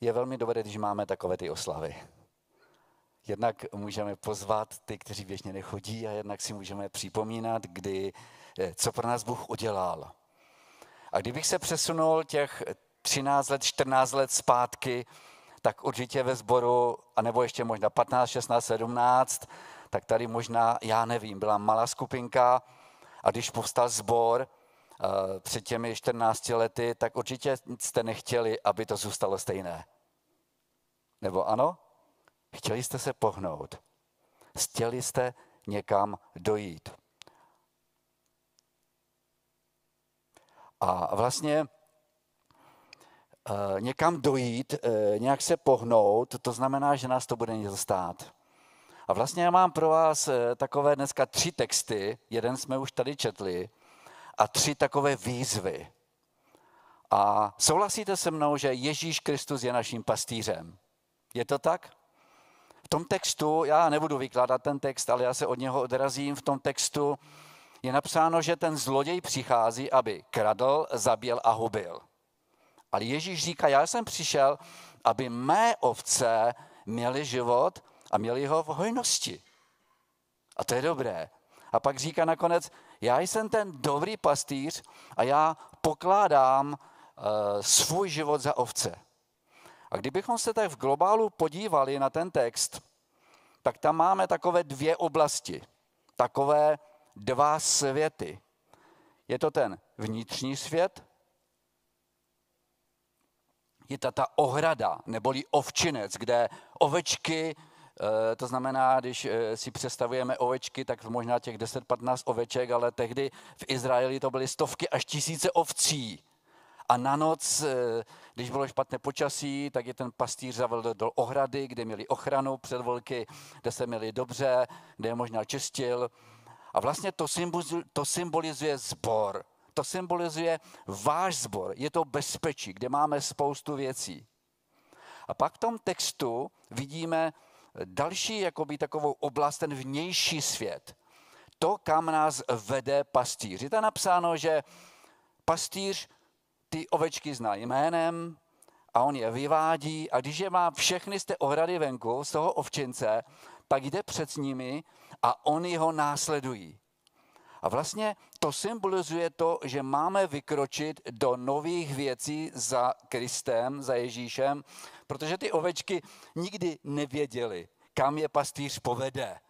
je velmi dobré, když máme takové ty oslavy. Jednak můžeme pozvat ty, kteří běžně nechodí, a jednak si můžeme připomínat, co pro nás Bůh udělal. A kdybych se přesunul těch 13 let, 14 let zpátky, tak určitě ve sboru, anebo ještě možná 15, 16, 17, tak tady možná, já nevím, byla malá skupinka a když povstal sbor před těmi 14 lety, tak určitě jste nechtěli, aby to zůstalo stejné. Nebo ano? Chtěli jste se pohnout. Chtěli jste někam dojít. A vlastně někam dojít, nějak se pohnout, to znamená, že nás to bude něco stát. A vlastně já mám pro vás takové dneska 3 texty, jeden jsme už tady četli, a 3 takové výzvy. A souhlasíte se mnou, že Ježíš Kristus je naším pastýřem? Je to tak? V tom textu, já nebudu vykládat ten text, ale já se od něho odrazím, v tom textu je napsáno, že ten zloděj přichází, aby kradl, zabil a hubil. Ale Ježíš říká, já jsem přišel, aby mé ovce měly život a měly ho v hojnosti. A to je dobré. A pak říká nakonec, já jsem ten dobrý pastýř a já pokládám svůj život za ovce. A kdybychom se tak v globálu podívali na ten text, tak tam máme takové 2 oblasti, takové 2 světy. Je to ten vnitřní svět, je to ta ohrada, neboli ovčinec, kde ovečky, to znamená, když si představujeme ovečky, tak možná těch 10-15 oveček, ale tehdy v Izraeli to byly stovky až tisíce ovcí. A na noc, když bylo špatné počasí, tak je ten pastýř zavedl do ohrady, kde měli ochranu před vlky, kde se měli dobře, kde je možná čistil. A vlastně to symbolizuje sbor. To symbolizuje váš sbor. Je to bezpečí, kde máme spoustu věcí. A pak v tom textu vidíme další jakoby takovou oblast, ten vnější svět. To, kam nás vede pastýř. Je tam napsáno, že pastýř ty ovečky zná jménem a on je vyvádí a když je má všechny z té ohrady venku, z toho ovčince, tak jde před nimi a oni ho následují. A vlastně to symbolizuje to, že máme vykročit do nových věcí za Kristem, za Ježíšem, protože ty ovečky nikdy nevěděly, kam je pastýř povede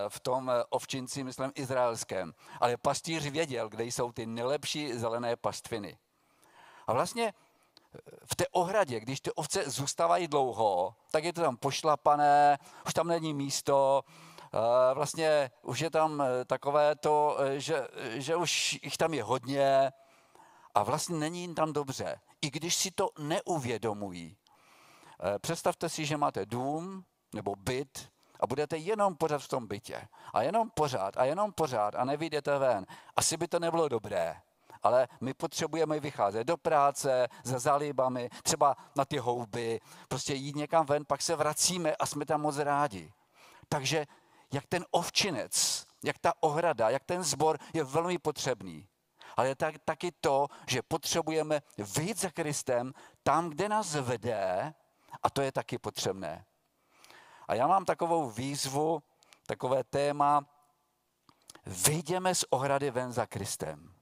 v tom ovčinci, myslím, izraelském. Ale pastýř věděl, kde jsou ty nejlepší zelené pastviny. A vlastně v té ohradě, když ty ovce zůstávají dlouho, tak je to tam pošlapané, už tam není místo, vlastně už je tam takové to, že už jich tam je hodně a vlastně není jim tam dobře, i když si to neuvědomují. Představte si, že máte dům nebo byt a budete jenom pořád v tom bytě a jenom pořád a nevyjdete ven. Asi by to nebylo dobré. Ale my potřebujeme vycházet do práce, za zalíbami, třeba na ty houby, prostě jít někam ven, pak se vracíme a jsme tam moc rádi. Takže jak ten ovčinec, jak ta ohrada, jak ten sbor je velmi potřebný. Ale je taky to, že potřebujeme vyjít za Kristem tam, kde nás vede, a to je taky potřebné. A já mám takovou výzvu, takové téma, vyjdeme z ohrady ven za Kristem.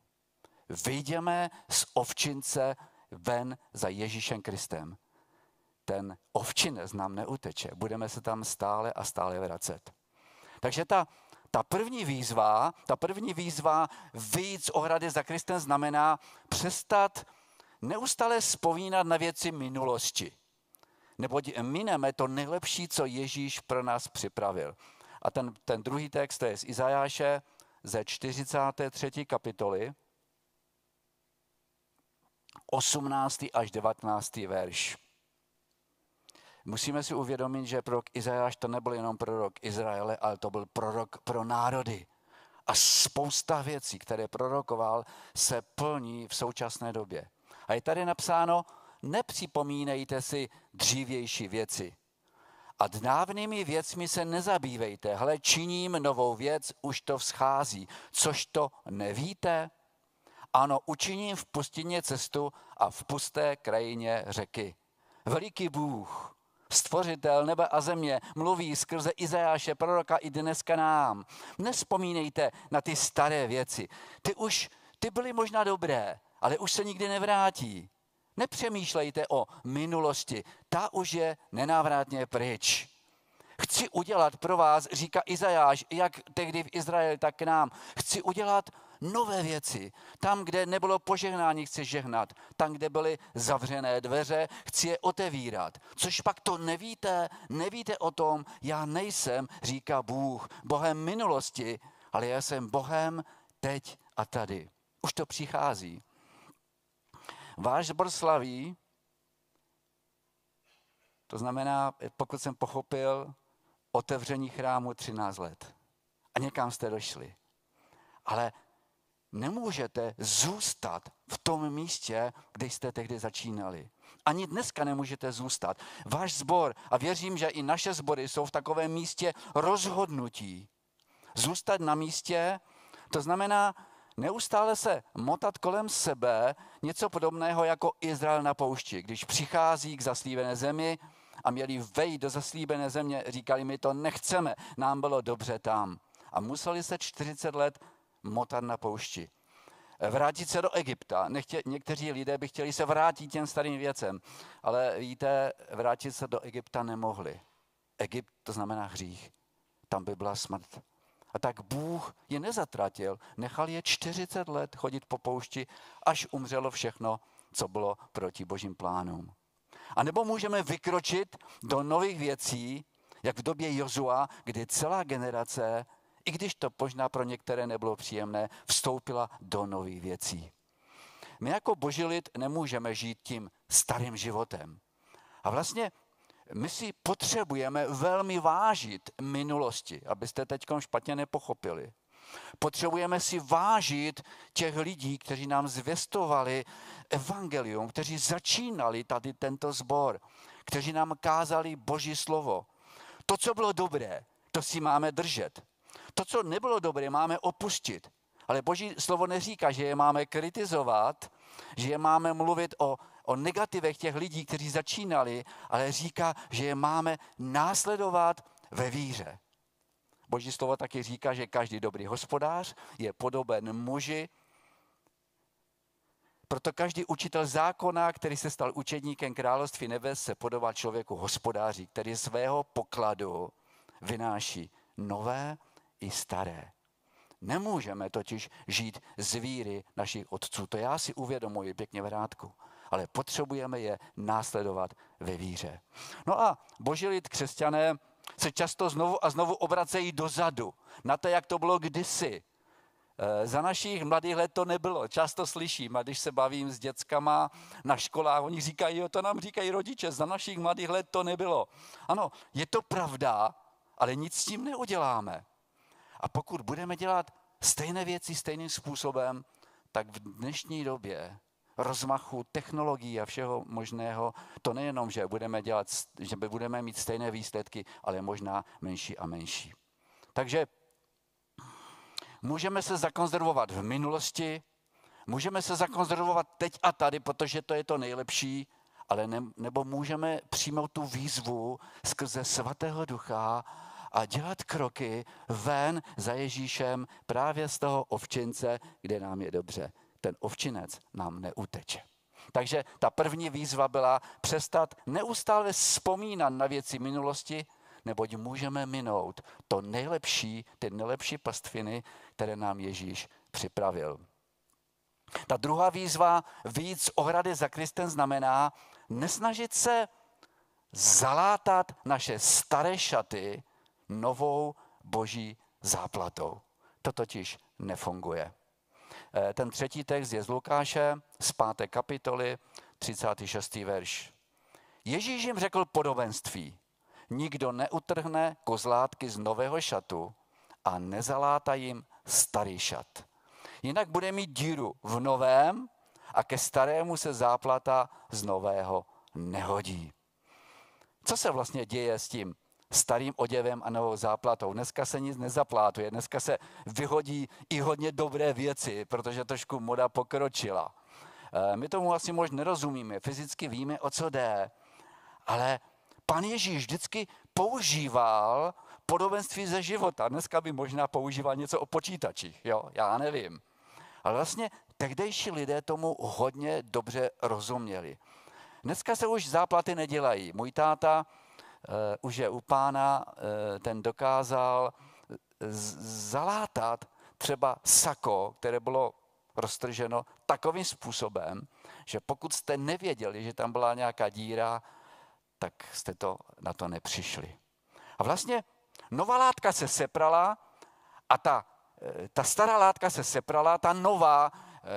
Vyjdeme z ovčince ven za Ježíšem Kristem. Ten ovčinec nám neuteče, budeme se tam stále a stále vracet. Takže ta první výzva vyjít z ohrady za Kristem znamená přestat neustále vzpomínat na věci minulosti. Neboť mineme to nejlepší, co Ježíš pro nás připravil. A ten druhý text je z Izajáše ze 43. kapitoly, 18. až 19. verš. Musíme si uvědomit, že prorok Izajáš to nebyl jenom prorok Izraele, ale to byl prorok pro národy. A spousta věcí, které prorokoval, se plní v současné době. A je tady napsáno, nepřipomínejte si dřívější věci. A dávnými věcmi se nezabývejte. Hle, činím novou věc, už to vzchází. Což to nevíte? Ano, učiním v pustině cestu a v pusté krajině řeky. Veliký Bůh, stvořitel nebe a země, mluví skrze Izajáše, proroka i dneska nám. Nevzpomínejte na ty staré věci. Ty byly možná dobré, ale už se nikdy nevrátí. Nepřemýšlejte o minulosti, ta už je nenávratně pryč. Chci udělat pro vás, říká Izajáš, jak tehdy v Izraeli, tak k nám. Chci udělat nové věci. Tam, kde nebylo požehnání, chci žehnat. Tam, kde byly zavřené dveře, chci je otevírat. Což pak to nevíte o tom, já nejsem, říká Bůh, Bohem minulosti, ale já jsem Bohem teď a tady. Už to přichází. Váš sbor slaví, to znamená, pokud jsem pochopil, otevření chrámu 13 let. A někam jste došli. Ale nemůžete zůstat v tom místě, kde jste tehdy začínali. Ani dneska nemůžete zůstat. Váš sbor, a věřím, že i naše sbory jsou v takovém místě rozhodnutí. Zůstat na místě, to znamená neustále se motat kolem sebe, něco podobného jako Izrael na poušti. Když přichází k zaslíbené zemi a měli vejít do zaslíbené země, říkali, my to nechceme, nám bylo dobře tam. A museli se 40 let motat na poušti. Vrátit se do Egypta. Někteří lidé by chtěli se vrátit těm starým věcem, ale víte, vrátit se do Egypta nemohli. Egypt to znamená hřích. Tam by byla smrt. A tak Bůh je nezatratil, nechal je 40 let chodit po poušti, až umřelo všechno, co bylo proti Božím plánům. A nebo můžeme vykročit do nových věcí, jak v době Jozua, kdy celá generace, i když to možná pro některé nebylo příjemné, vstoupila do nových věcí. My jako Boží lid nemůžeme žít tím starým životem. A vlastně my si potřebujeme velmi vážit minulosti, abyste teď špatně nepochopili. Potřebujeme si vážit těch lidí, kteří nám zvěstovali evangelium, kteří začínali tady tento sbor, kteří nám kázali Boží slovo. To, co bylo dobré, to si máme držet. To, co nebylo dobré, máme opustit. Ale Boží slovo neříká, že je máme kritizovat, že je máme mluvit o negativech těch lidí, kteří začínali, ale říká, že je máme následovat ve víře. Boží slovo taky říká, že každý dobrý hospodář je podoben muži. Proto každý učitel zákona, který se stal učedníkem království nebes, se podobá člověku hospodáři, který svého pokladu vynáší nové i staré. Nemůžeme totiž žít z víry našich otců. To já si uvědomuji pěkně v rádku. Ale potřebujeme je následovat ve víře. No a Boží lid, křesťané, se často znovu a znovu obracejí dozadu. Na to, jak to bylo kdysi. Za našich mladých let to nebylo. Často slyším, a když se bavím s dětskama na školách, oni říkají, jo, to nám říkají rodiče, za našich mladých let to nebylo. Ano, je to pravda, ale nic s tím neuděláme. A pokud budeme dělat stejné věci stejným způsobem, tak v dnešní době rozmachu technologií a všeho možného, to nejenom, že budeme mít stejné výsledky, ale možná menší a menší. Takže můžeme se zakonzervovat v minulosti, můžeme se zakonzervovat teď a tady, protože to je to nejlepší, ale nebo můžeme přijmout tu výzvu skrze Svatého Ducha a dělat kroky ven za Ježíšem právě z toho ovčince, kde nám je dobře. Ten ovčinec nám neuteče. Takže ta první výzva byla přestat neustále vzpomínat na věci minulosti, neboť můžeme minout to nejlepší, ty nejlepší pastviny, které nám Ježíš připravil. Ta druhá výzva, vyjít z ohrady za Kristem, znamená nesnažit se zalátat naše staré šaty novou Boží záplatou. To totiž nefunguje. Ten třetí text je z Lukáše, z 5. kapitoly, 36. verš. Ježíš jim řekl podobenství. Nikdo neutrhne kozlátky z nového šatu a nezalátá jim starý šat. Jinak bude mít díru v novém a ke starému se záplata z nového nehodí. Co se vlastně děje s tím starým oděvem a novou záplatou? Dneska se nic nezaplátuje, dneska se vyhodí i hodně dobré věci, protože trošku moda pokročila. My tomu asi možná nerozumíme, fyzicky víme, o co jde, Ale Pan Ježíš vždycky používal podobenství ze života. Dneska by možná používal něco o počítačích, jo, já nevím. Ale vlastně tehdejší lidé tomu hodně dobře rozuměli. Dneska se už záplaty nedělají. Můj táta už je u Pána, ten dokázal zalátat třeba sako, které bylo roztrženo takovým způsobem, že pokud jste nevěděli, že tam byla nějaká díra, tak jste na to nepřišli. A vlastně nová látka se seprala a ta stará látka se seprala, ta nová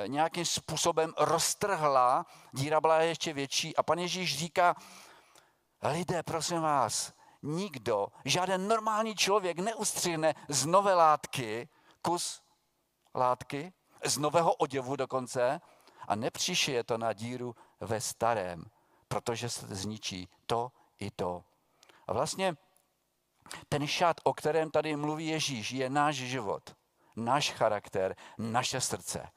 nějakým způsobem roztrhla, díra byla ještě větší a Pan Ježíš říká, lidé, prosím vás, nikdo, žádný normální člověk neustřihne z nové látky kus látky, z nového oděvu dokonce a nepřišije to na díru ve starém, protože se zničí to i to. A vlastně ten šat, o kterém tady mluví Ježíš, je náš život, náš charakter, naše srdce.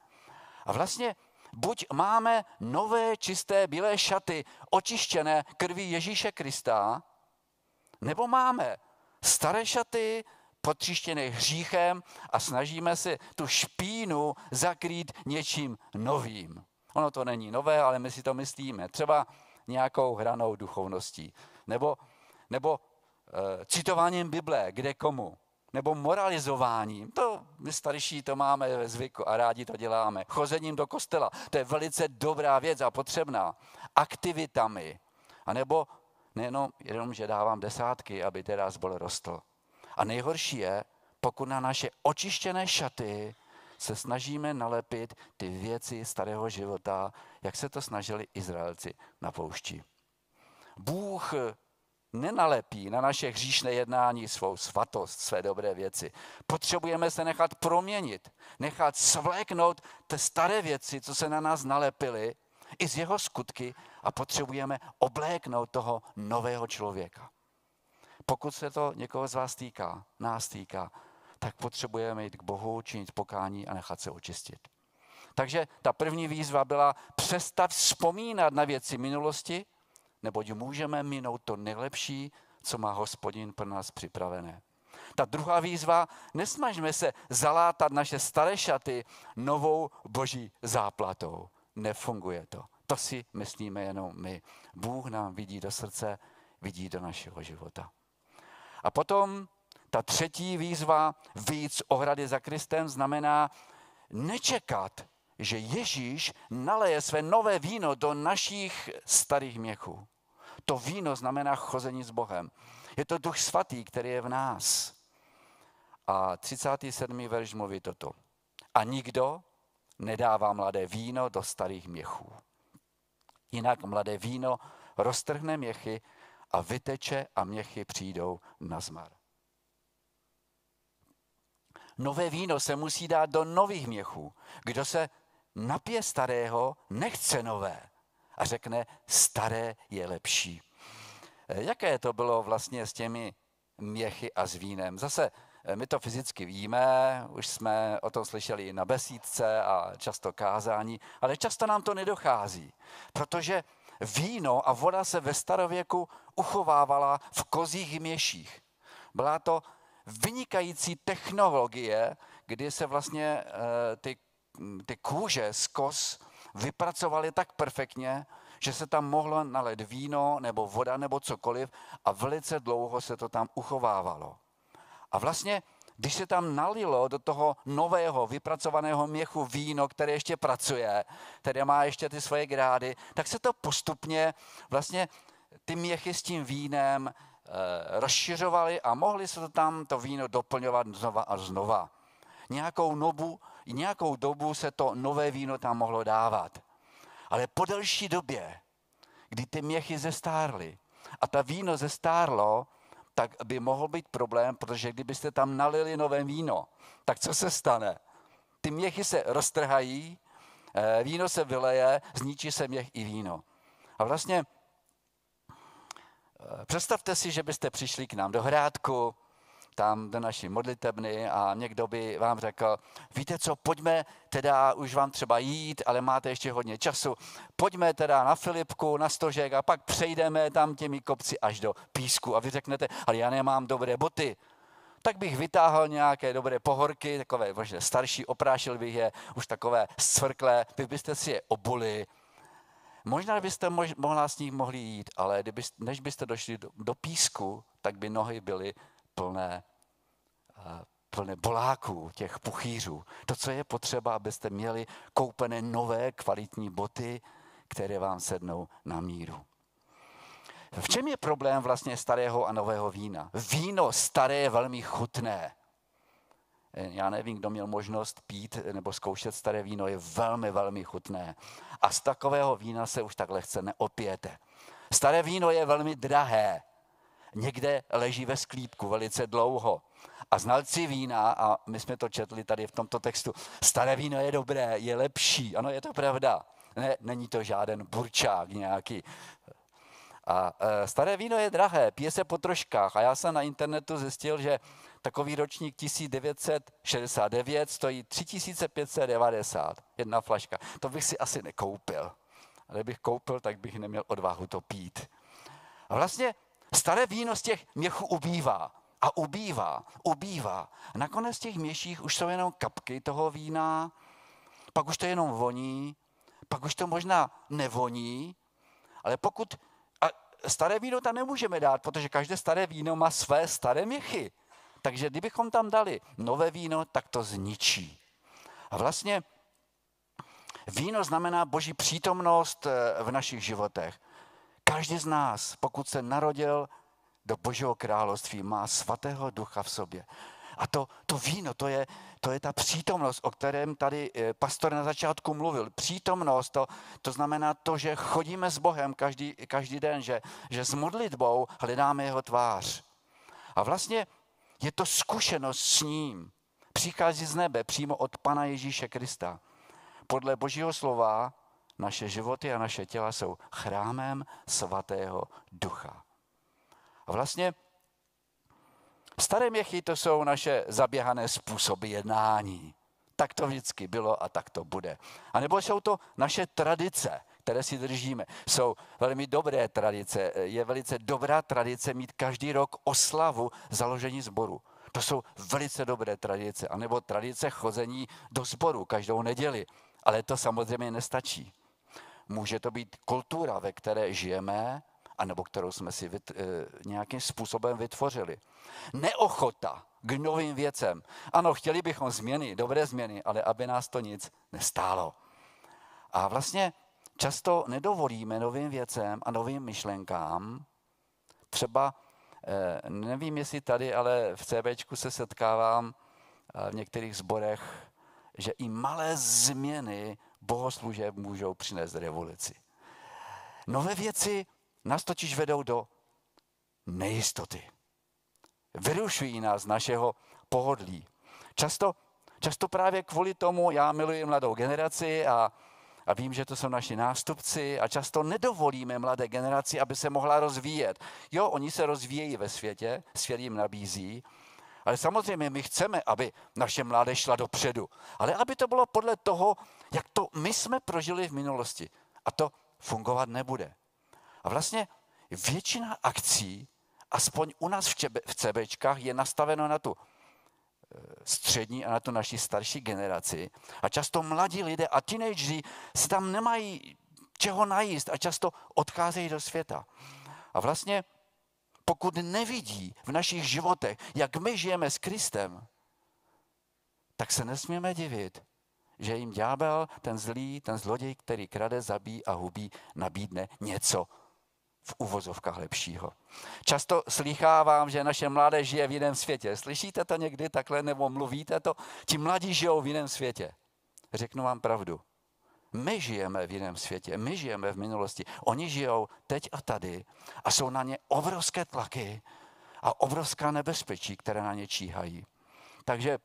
A vlastně buď máme nové, čisté, bílé šaty, očištěné krví Ježíše Krista, nebo máme staré šaty, potříštěné hříchem a snažíme se tu špínu zakrýt něčím novým. Ono to není nové, ale my si to myslíme. Třeba nějakou hranou duchovností. Nebo citováním Bible, kde komu. Nebo moralizováním. To my starší to máme ve zvyku a rádi to děláme. Chozením do kostela. To je velice dobrá věc a potřebná. Aktivitami. A nebo jenom, že dávám desátky, aby teda zbor rostl. A nejhorší je, pokud na naše očištěné šaty se snažíme nalepit ty věci starého života, jak se to snažili Izraelci na poušti. Bůh nenalepí na naše hříšné jednání svou svatost, své dobré věci. Potřebujeme se nechat proměnit, nechat svléknout ty staré věci, co se na nás nalepily, i z jeho skutky a potřebujeme obléknout toho nového člověka. Pokud se to někoho z vás týká, nás týká, tak potřebujeme jít k Bohu, činit pokání a nechat se očistit. Takže ta první výzva byla přestat vzpomínat na věci minulosti, neboť můžeme minout to nejlepší, co má Hospodin pro nás připravené. Ta druhá výzva, nesnažme se zalátat naše staré šaty novou boží záplatou. Nefunguje to. To si myslíme jenom my. Bůh nám vidí do srdce, vidí do našeho života. A potom ta třetí výzva, vyjít z ohrady za Kristem, znamená nečekat, že Ježíš naleje své nové víno do našich starých měchů. To víno znamená chození s Bohem. Je to Duch Svatý, který je v nás. A 37. verš mluví toto. A nikdo nedává mladé víno do starých měchů. Jinak mladé víno roztrhne měchy a vyteče a měchy přijdou na zmar. Nové víno se musí dát do nových měchů. Kdo se napije starého, nechce nové. A řekne, staré je lepší. Jaké to bylo vlastně s těmi měchy a s vínem? Zase my to fyzicky víme, už jsme o tom slyšeli i na besídce a často kázání, ale často nám to nedochází, protože víno a voda se ve starověku uchovávala v kozích měších. Byla to vynikající technologie, kdy se vlastně ty kůže z koz vypracovaly tak perfektně, že se tam mohlo nalít víno nebo voda nebo cokoliv a velice dlouho se to tam uchovávalo. A vlastně, když se tam nalilo do toho nového vypracovaného měchu víno, které ještě pracuje, které má ještě ty svoje grády, tak se to postupně vlastně ty měchy s tím vínem rozšiřovaly a mohli se to víno doplňovat znova a znova. Nějakou dobu se to nové víno tam mohlo dávat. Ale po delší době, kdy ty měchy zestárly a ta víno zestárlo, tak by mohl být problém, protože kdybyste tam nalili nové víno, tak co se stane? Ty měchy se roztrhají, víno se vyleje, zničí se měch i víno. A vlastně představte si, že byste přišli k nám do Hrádku, tam do naší modlitebny a někdo by vám řekl, víte co, pojďme teda, už vám třeba jít, ale máte ještě hodně času, pojďme teda na Filipku, na Stožek a pak přejdeme tam těmi kopci až do písku. A vy řeknete, ale já nemám dobré boty. Tak bych vytáhl nějaké dobré pohorky, takové možná starší, oprášil bych je, už takové scvrklé, vy byste si je obuli. Možná byste mohla s nich mohli jít, ale než byste došli do písku, tak by nohy byly plné boláků, těch puchýřů. To, co je potřeba, abyste měli koupené nové kvalitní boty, které vám sednou na míru. V čem je problém vlastně starého a nového vína? Víno staré je velmi chutné. Já nevím, kdo měl možnost pít nebo zkoušet staré víno, je velmi, velmi chutné. A z takového vína se už tak lehce neopijete. Staré víno je velmi drahé. Někde leží ve sklípku velice dlouho. A znalci vína, a my jsme to četli tady v tomto textu, staré víno je dobré, je lepší. Ano, je to pravda. Ne, není to žáden burčák nějaký. A staré víno je drahé, pije se po troškách. A já jsem na internetu zjistil, že takový ročník 1969 stojí 3590, jedna flaška. To bych si asi nekoupil. Ale kdybych koupil, tak bych neměl odvahu to pít. A vlastně staré víno z těch měchů ubývá. A ubývá. Nakonec těch měších už jsou jenom kapky toho vína, pak už to jenom voní, pak už to možná nevoní, ale pokud... A staré víno tam nemůžeme dát, protože každé staré víno má své staré měchy. Takže kdybychom tam dali nové víno, tak to zničí. A vlastně víno znamená Boží přítomnost v našich životech. Každý z nás, pokud se narodil do Božího království, má svatého ducha v sobě. A to víno, to je ta přítomnost, o kterém tady pastor na začátku mluvil. Přítomnost, to znamená to, že chodíme s Bohem každý den, že s modlitbou hledáme jeho tvář. A vlastně je to zkušenost s ním. Přichází z nebe přímo od Pana Ježíše Krista. Podle Božího slova naše životy a naše těla jsou chrámem svatého ducha. A vlastně staré měchy to jsou naše zaběhané způsoby jednání. Tak to vždycky bylo a tak to bude. A nebo jsou to naše tradice, které si držíme. Jsou velmi dobré tradice. Je velice dobrá tradice mít každý rok oslavu založení sboru. To jsou velice dobré tradice. A nebo tradice chození do sboru každou neděli. Ale to samozřejmě nestačí. Může to být kultura, ve které žijeme, anebo kterou jsme si nějakým způsobem vytvořili. Neochota k novým věcem. Ano, chtěli bychom změny, dobré změny, ale aby nás to nic nestálo. A vlastně často nedovolíme novým věcem a novým myšlenkám. Třeba, nevím jestli tady, ale v CBčku se setkávám v některých sborech, že i malé změny bohoslužeb můžou přinést revoluci. Nové věci nás totiž vedou do nejistoty. Vyrušují nás z našeho pohodlí. Často právě kvůli tomu, já miluji mladou generaci a vím, že to jsou naši nástupci a často nedovolíme mladé generaci, aby se mohla rozvíjet. Jo, oni se rozvíjejí ve světě, svět jim nabízí, ale samozřejmě my chceme, aby naše mládež šla dopředu. Ale aby to bylo podle toho, jak to my jsme prožili v minulosti. A to fungovat nebude. A vlastně většina akcí, aspoň u nás v CBčkách, je nastaveno na tu střední a na tu naši starší generaci. A často mladí lidé a teenageři si tam nemají čeho najíst a často odcházejí do světa. A vlastně pokud nevidí v našich životech, jak my žijeme s Kristem, tak se nesmíme divit, že jim ďábel, ten zlý, ten zloděj, který krade, zabíjí a hubí, nabídne něco v uvozovkách lepšího. Často slýchávám, že naše mládež žije v jiném světě. Slyšíte to někdy takhle nebo mluvíte to? Ti mladí žijou v jiném světě. Řeknu vám pravdu. My žijeme v jiném světě, my žijeme v minulosti. Oni žijou teď a tady a jsou na ně obrovské tlaky a obrovská nebezpečí, které na ně číhají. Takže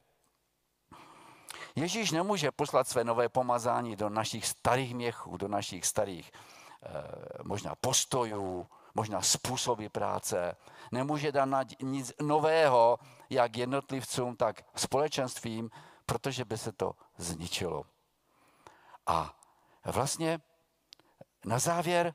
Ježíš nemůže poslat své nové pomazání do našich starých měchů, do našich starých možná postojů, možná způsoby práce, nemůže dát nic nového, jak jednotlivcům, tak společenstvím, protože by se to zničilo. A vlastně na závěr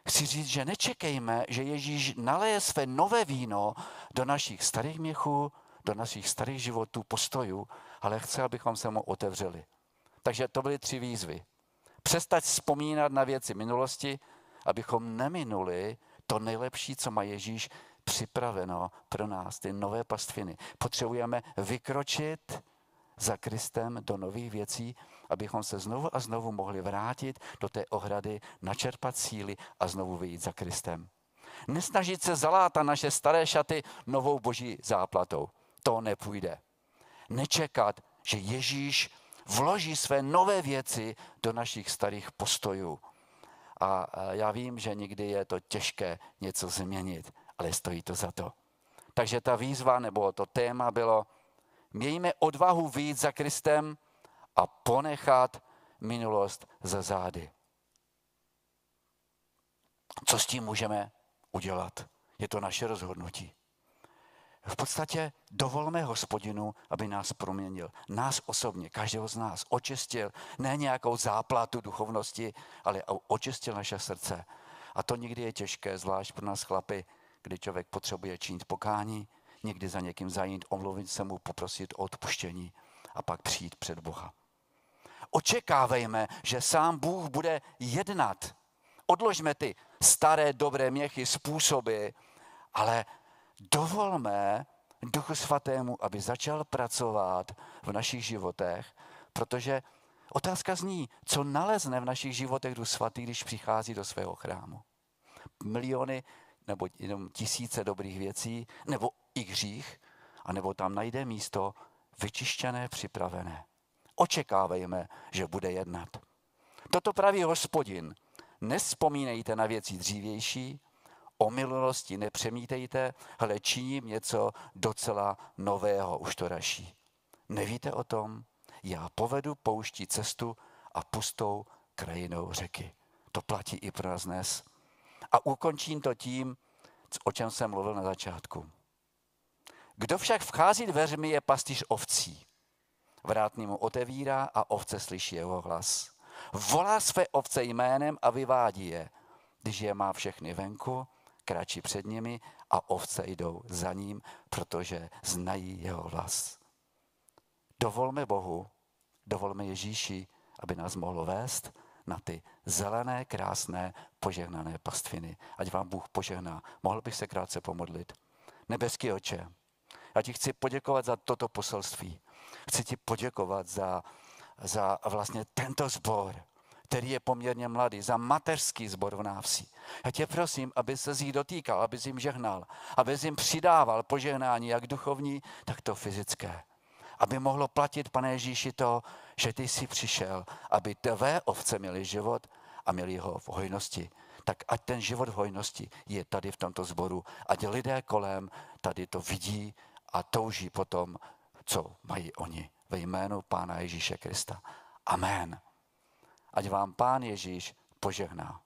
chci říct, že nečekejme, že Ježíš naleje své nové víno do našich starých měchů, do našich starých životů, postojů, ale chce, abychom se mu otevřeli. Takže to byly 3 výzvy. Přestať vzpomínat na věci minulosti, abychom neminuli to nejlepší, co má Ježíš připraveno pro nás, ty nové pastviny. Potřebujeme vykročit za Kristem do nových věcí, abychom se znovu a znovu mohli vrátit do té ohrady, načerpat síly a znovu vyjít za Kristem. Nesnažit se zalátat naše staré šaty novou boží záplatou. To nepůjde. Nečekat, že Ježíš vloží své nové věci do našich starých postojů. A já vím, že někdy je to těžké něco změnit, ale stojí to za to. Takže ta výzva nebo to téma bylo: mějme odvahu vyjít za Kristem a ponechat minulost za zády. Co s tím můžeme udělat? Je to naše rozhodnutí. V podstatě dovolme Hospodinu, aby nás proměnil. Nás osobně, každého z nás očistil. Ne nějakou záplatu duchovnosti, ale očistil naše srdce. A to někdy je těžké, zvlášť pro nás chlapy, kdy člověk potřebuje činit pokání, někdy za někým zajít, omluvit se mu, poprosit o odpuštění a pak přijít před Boha. Očekávejme, že sám Bůh bude jednat. Odložme ty staré dobré měchy, způsoby, ale dovolme Duchu Svatému, aby začal pracovat v našich životech, protože otázka zní, co nalezne v našich životech Duch Svatý, když přichází do svého chrámu. Miliony nebo jenom tisíce dobrých věcí, nebo i hřích, anebo tam najde místo vyčištěné, připravené. Očekávejme, že bude jednat. Toto praví Hospodin. Nevzpomínejte na věci dřívější, o minulosti nepřemítejte, ale činím něco docela nového, už to raší. Nevíte o tom? Já povedu pouští cestu a pustou krajinou řeky. To platí i pro nás dnes. A ukončím to tím, o čem jsem mluvil na začátku. Kdo však vchází dveřmi, je pastýř ovcí. Vrátný mu otevírá a ovce slyší jeho hlas. Volá své ovce jménem a vyvádí je. Když je má všechny venku, kráčí před nimi a ovce jdou za ním, protože znají jeho hlas. Dovolme Bohu, dovolme Ježíši, aby nás mohl vést na ty zelené, krásné, požehnané pastviny. Ať vám Bůh požehná. Mohl bych se krátce pomodlit. Nebeský Otče, já ti chci poděkovat za toto poselství. Chci ti poděkovat za vlastně tento sbor, který je poměrně mladý, za mateřský sbor v Návsi. Já tě prosím, aby se jich dotýkal, aby jim žehnal, aby jim přidával požehnání, jak duchovní, tak to fyzické. Aby mohlo platit, Pane Ježíši, to, že ty jsi přišel, aby tvé ovce měly život a měly ho v hojnosti. Tak ať ten život v hojnosti je tady v tomto sboru, ať lidé kolem tady to vidí a touží potom, co mají oni. Ve jménu Pána Ježíše Krista. Amen. Ať vám Pán Ježíš požehná.